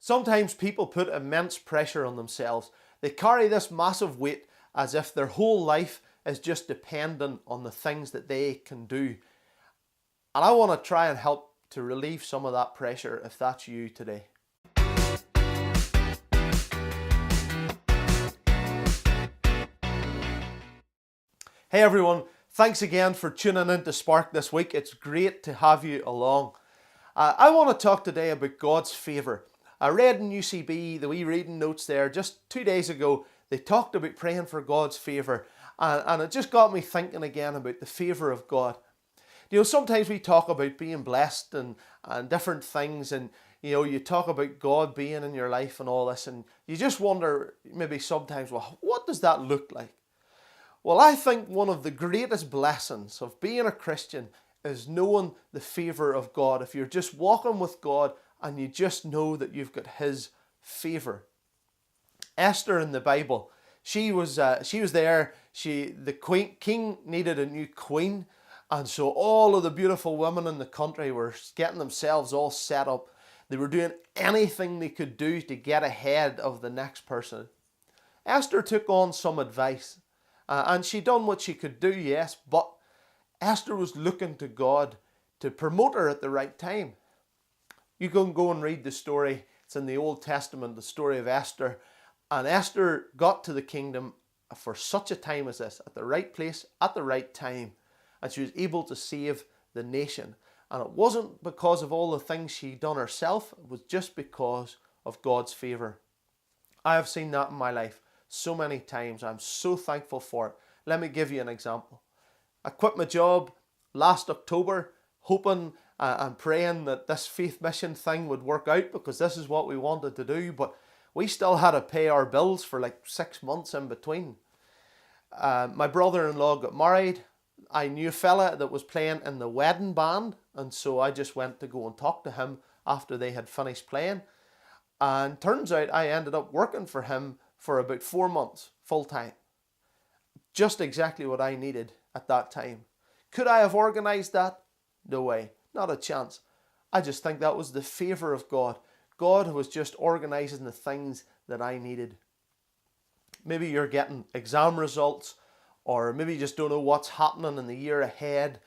Sometimes people put immense pressure on themselves. They carry this massive weight as if their whole life is just dependent on the things that they can do. And I want to try and help to relieve some of that pressure if that's you today. Hey everyone, thanks again for tuning in to Spark this week. It's great to have you along. I want to talk today about God's favour. I read in UCB, the wee reading notes there, just 2 days ago, they talked about praying for God's favour. And it just got me thinking again about the favour of God. You know, sometimes we talk about being blessed and different things, and you know, you talk about God being in your life and all this, and you just wonder maybe sometimes, well, what does that look like? Well, I think one of the greatest blessings of being a Christian is knowing the favour of God. If you're just walking with God and you just know that you've got His favour. Esther in the Bible, she was there. The king needed a new queen, and so all of the beautiful women in the country were getting themselves all set up. They were doing anything they could do to get ahead of the next person. Esther took on some advice, and she done what she could do, yes, but Esther was looking to God to promote her at the right time. You can go and read the story. It's in the Old Testament, the story of Esther. And Esther got to the kingdom for such a time as this, at the right place, at the right time. And she was able to save the nation. And it wasn't because of all the things she'd done herself. It was just because of God's favour. I have seen that in my life so many times. I'm so thankful for it. Let me give you an example. I quit my job last October, hoping and praying that this faith mission thing would work out, because this is what we wanted to do, but we still had to pay our bills for like 6 months in between. My brother-in-law got married. I knew a fella that was playing in the wedding band, and so I just went to go and talk to him after they had finished playing. And turns out I ended up working for him for about 4 months, full time. Just exactly what I needed at that time. Could I have organised that? No way. Not a chance. I just think that was the favour of God. God was just organising the things that I needed. Maybe you're getting exam results, or maybe you just don't know what's happening in the year ahead.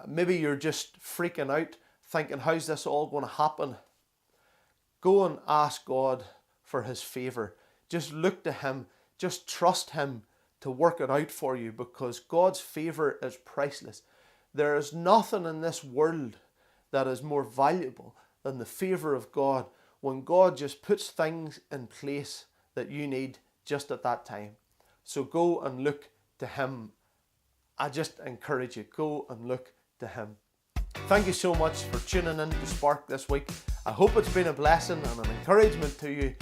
Maybe you're just freaking out, thinking, how's this all going to happen? Go and ask God for His favour. Just look to Him. Just trust Him to work it out for you, because God's favour is priceless. There is nothing in this world that is more valuable than the favour of God, when God just puts things in place that you need just at that time. So go and look to Him. I just encourage you, go and look to Him. Thank you so much for tuning in to Spark this week. I hope it's been a blessing and an encouragement to you,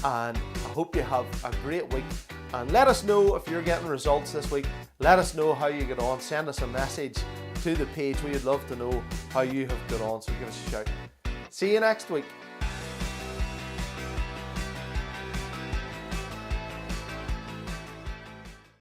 and I hope you have a great week. And let us know if you're getting results this week. Let us know how you get on. Send us a message to the page. We would love to know how you have got on, so give us a shout. See you next week.